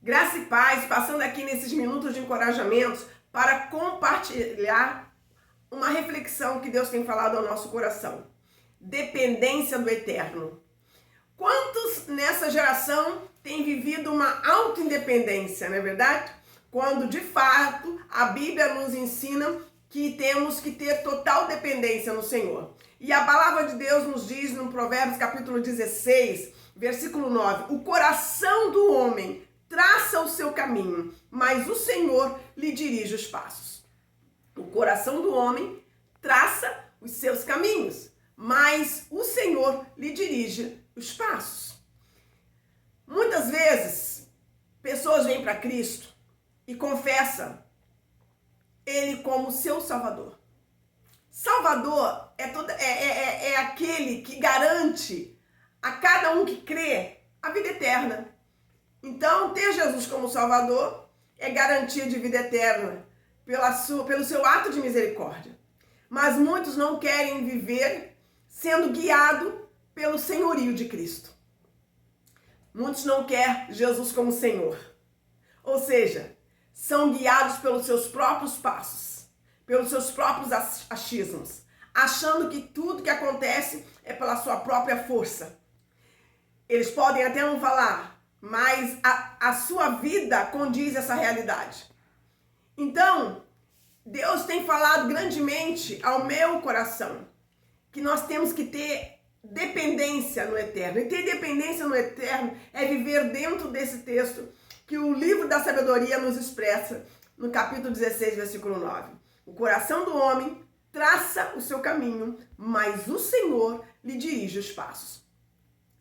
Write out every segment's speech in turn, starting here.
Graça e paz, passando aqui nesses minutos de encorajamentos para compartilhar uma reflexão que Deus tem falado ao nosso coração. Dependência do eterno. Quantos nessa geração têm vivido uma auto-independência, não é verdade? Quando de fato a Bíblia nos ensina que temos que ter total dependência no Senhor. E a palavra de Deus nos diz no Provérbios capítulo 16, versículo 9, o coração do homem traça o seu caminho, mas o Senhor lhe dirige os passos. O coração do homem traça os seus caminhos, mas o Senhor lhe dirige os passos. Muitas vezes, pessoas vêm para Cristo e confessam Ele como seu Salvador. Salvador é aquele que garante a cada um que crê a vida eterna. Então, ter Jesus como Salvador é garantia de vida eterna pelo seu ato de misericórdia. Mas muitos não querem viver sendo guiado pelo senhorio de Cristo. Muitos não querem Jesus como Senhor. Ou seja, são guiados pelos seus próprios passos, pelos seus próprios achismos, achando que tudo que acontece é pela sua própria força. Eles podem até não falar, mas a sua vida condiz essa realidade. Então, Deus tem falado grandemente ao meu coração que nós temos que ter dependência no eterno. E ter dependência no eterno é viver dentro desse texto que o livro da sabedoria nos expressa no capítulo 16, versículo 9. O coração do homem traça o seu caminho, mas o Senhor lhe dirige os passos.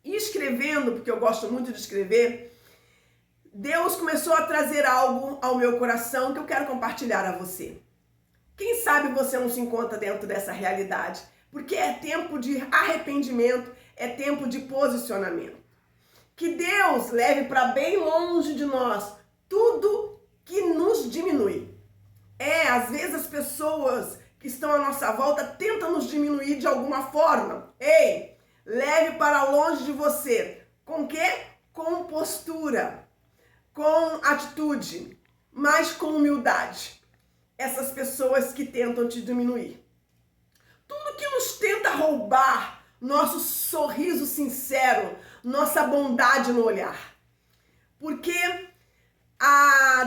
E escrevendo, porque eu gosto muito de escrever, Deus começou a trazer algo ao meu coração que eu quero compartilhar a você. Quem sabe você não se encontra dentro dessa realidade, porque é tempo de arrependimento, é tempo de posicionamento. Que Deus leve para bem longe de nós tudo que nos diminui. Às vezes as pessoas que estão à nossa volta tentam nos diminuir de alguma forma. Ei, leve para longe de você. Com quê? Com postura, com atitude, mas com humildade. Essas pessoas que tentam te diminuir. Tudo que nos tenta roubar nosso sorriso sincero, nossa bondade no olhar. Porque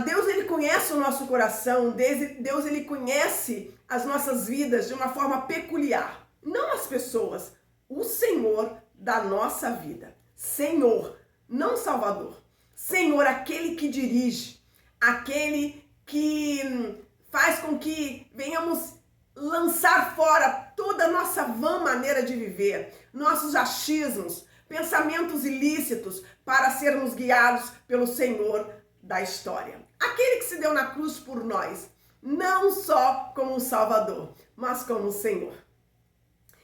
Deus, ele conhece o nosso coração, Deus, ele conhece as nossas vidas de uma forma peculiar. Não as pessoas, o Senhor da nossa vida. Senhor, não Salvador. Senhor, aquele que dirige, aquele que faz com que venhamos lançar fora toda a nossa vã maneira de viver, nossos achismos, pensamentos ilícitos, para sermos guiados pelo Senhor da história. Aquele que se deu na cruz por nós, não só como um Salvador, mas como Senhor.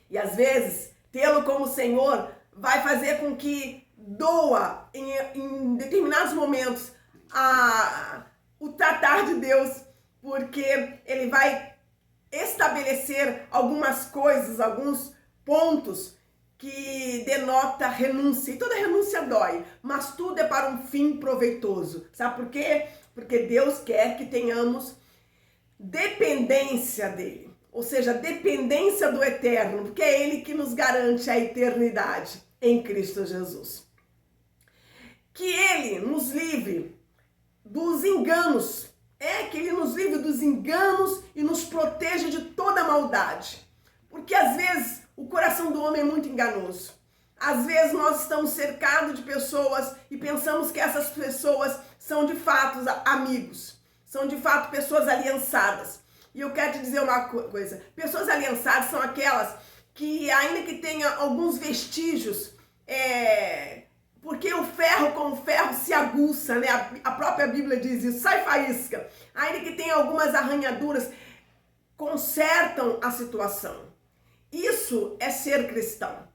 E às vezes, tê-lo como Senhor vai fazer com que doa em determinados momentos o tratar de Deus, porque ele vai estabelecer algumas coisas, alguns pontos que denota renúncia. E toda renúncia dói, mas tudo é para um fim proveitoso. Sabe por quê? Porque Deus quer que tenhamos dependência dele. Ou seja, dependência do eterno, porque é ele que nos garante a eternidade em Cristo Jesus. Que ele nos livre dos enganos. Que ele nos livre dos enganos e nos proteja de toda maldade. Porque às vezes o coração do homem é muito enganoso. Às vezes nós estamos cercados de pessoas e pensamos que essas pessoas são de fato amigos. São de fato pessoas aliançadas. E eu quero te dizer uma coisa. Pessoas aliançadas são aquelas que, ainda que tenha alguns vestígios, porque o ferro com o ferro se aguça, né? A própria Bíblia diz isso, sai faísca. Ainda que tenha algumas arranhaduras, consertam a situação. Isso é ser cristão.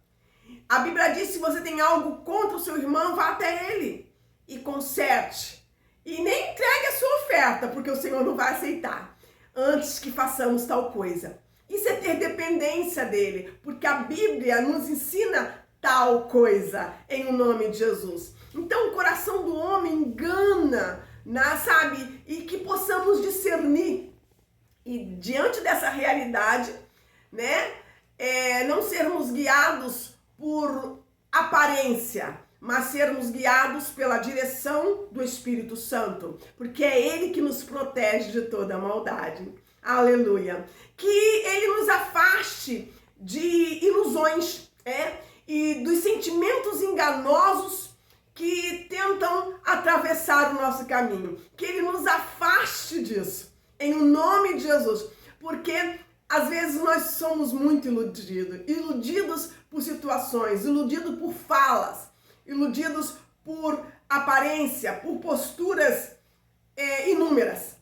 A Bíblia diz, se você tem algo contra o seu irmão, vá até ele e conserte. E nem entregue a sua oferta, porque o Senhor não vai aceitar, antes que façamos tal coisa. Isso é ter dependência dele, porque a Bíblia nos ensina tal coisa em o nome de Jesus. Então o coração do homem engana humana, sabe? E que possamos discernir. E diante dessa realidade, né? Não sermos guiados por aparência, mas sermos guiados pela direção do Espírito Santo, porque é Ele que nos protege de toda maldade. Aleluia! Que Ele nos afaste de ilusões, e dos sentimentos enganosos que tentam atravessar o nosso caminho. Que Ele nos afaste disso, em nome de Jesus, porque às vezes nós somos muito iludidos por situações, iludidos por falas, iludidos por aparência, por posturas inúmeras,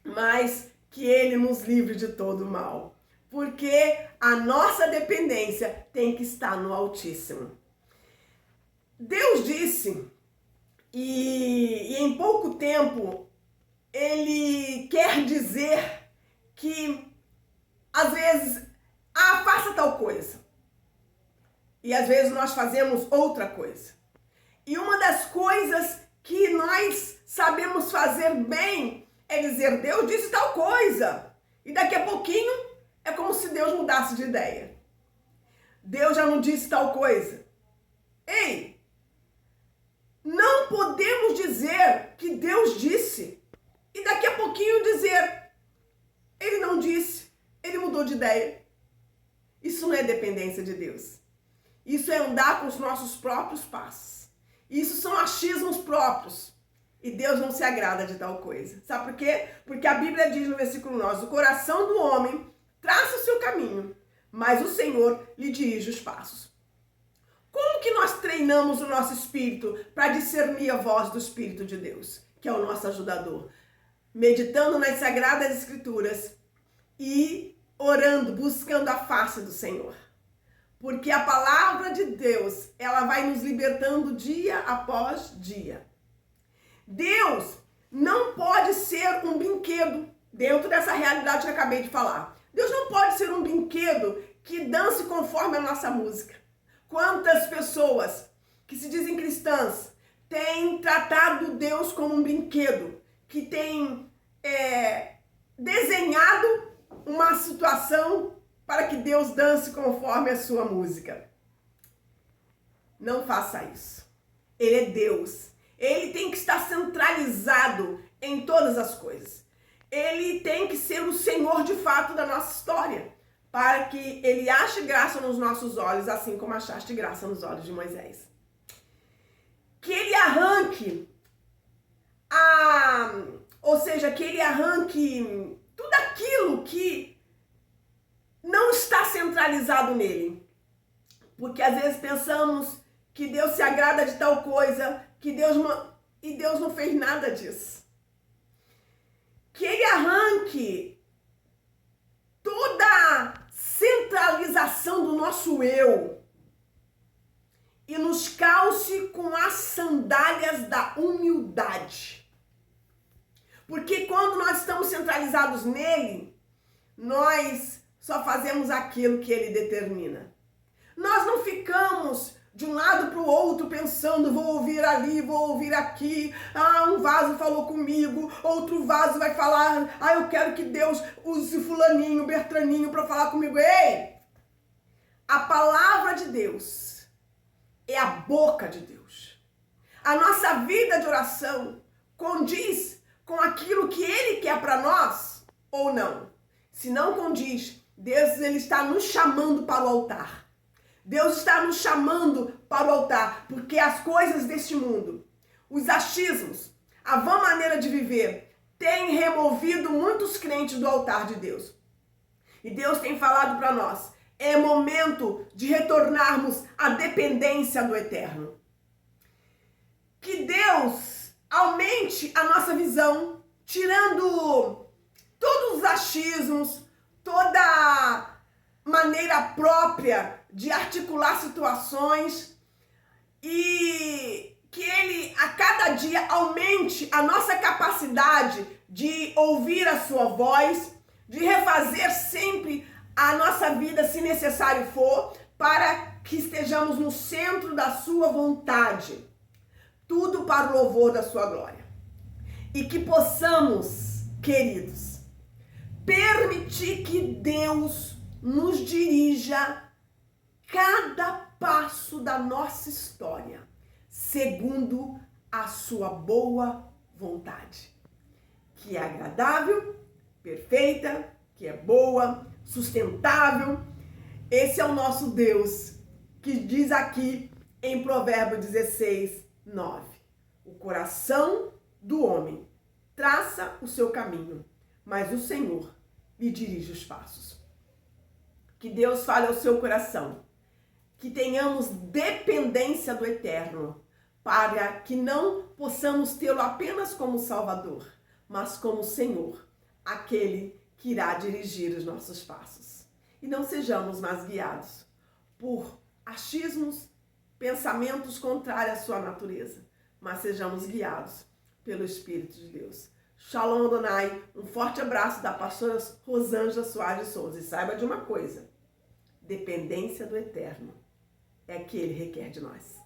mas que Ele nos livre de todo o mal, porque a nossa dependência tem que estar no Altíssimo. Deus disse, e em pouco tempo, Ele quer dizer que, às vezes, faça tal coisa. E às vezes nós fazemos outra coisa. E uma das coisas que nós sabemos fazer bem é dizer, Deus disse tal coisa. E daqui a pouquinho é como se Deus mudasse de ideia. Deus já não disse tal coisa. Ei, não podemos dizer que Deus disse e daqui a pouquinho dizer, Ele não disse, Ele mudou de ideia. Isso não é dependência de Deus. Isso é andar com os nossos próprios passos. Isso são achismos próprios. E Deus não se agrada de tal coisa. Sabe por quê? Porque a Bíblia diz no versículo 9, o coração do homem traça o seu caminho, mas o Senhor lhe dirige os passos. Como que nós treinamos o nosso espírito para discernir a voz do Espírito de Deus, que é o nosso ajudador? Meditando nas Sagradas Escrituras e orando, buscando a face do Senhor. Porque a palavra de Deus, ela vai nos libertando dia após dia. Deus não pode ser um brinquedo dentro dessa realidade que eu acabei de falar. Deus não pode ser um brinquedo que dance conforme a nossa música. Quantas pessoas que se dizem cristãs têm tratado Deus como um brinquedo, que têm desenhado uma situação para que Deus dance conforme a sua música. Não faça isso. Ele é Deus. Ele tem que estar centralizado em todas as coisas. Ele tem que ser o Senhor de fato da nossa história, para que Ele ache graça nos nossos olhos, assim como achaste graça nos olhos de Moisés. Que Ele arranque que Ele arranque tudo aquilo que não está centralizado nele. Porque às vezes pensamos que Deus se agrada de tal coisa, e Deus não fez nada disso. Que Ele arranque toda a centralização do nosso eu e nos calce com as sandálias da humildade. Porque quando nós estamos centralizados nele, nós só fazemos aquilo que Ele determina. Nós não ficamos de um lado para o outro pensando, vou ouvir ali, vou ouvir aqui, um vaso falou comigo, outro vaso vai falar, eu quero que Deus use fulaninho, Bertraninho para falar comigo. Ei! A palavra de Deus é a boca de Deus. A nossa vida de oração condiz com aquilo que Ele quer para nós ou não. Se não condiz, Deus ele está nos chamando para o altar. Deus está nos chamando para o altar, porque as coisas deste mundo, os achismos, a vã maneira de viver, têm removido muitos crentes do altar de Deus. E Deus tem falado para nós, é momento de retornarmos à dependência do eterno. Que Deus aumente a nossa visão, tirando todos os achismos, toda maneira própria de articular situações, e que Ele a cada dia aumente a nossa capacidade de ouvir a sua voz, de refazer sempre a nossa vida se necessário for, para que estejamos no centro da sua vontade, tudo para o louvor da sua glória. E que possamos, queridos, permitir que Deus nos dirija cada passo da nossa história, segundo a sua boa vontade, que é agradável, perfeita, que é boa, sustentável. Esse é o nosso Deus, que diz aqui em Provérbios 16, 9. O coração do homem traça o seu caminho, mas o Senhor lhe dirige os passos. Que Deus fale ao seu coração, que tenhamos dependência do Eterno, para que não possamos tê-lo apenas como Salvador, mas como Senhor, aquele que irá dirigir os nossos passos. E não sejamos mais guiados por achismos, pensamentos contrários à sua natureza, mas sejamos guiados pelo Espírito de Deus. Shalom Adonai, um forte abraço da pastora Rosângela Soares de Souza. E saiba de uma coisa, dependência do Eterno é que Ele requer de nós.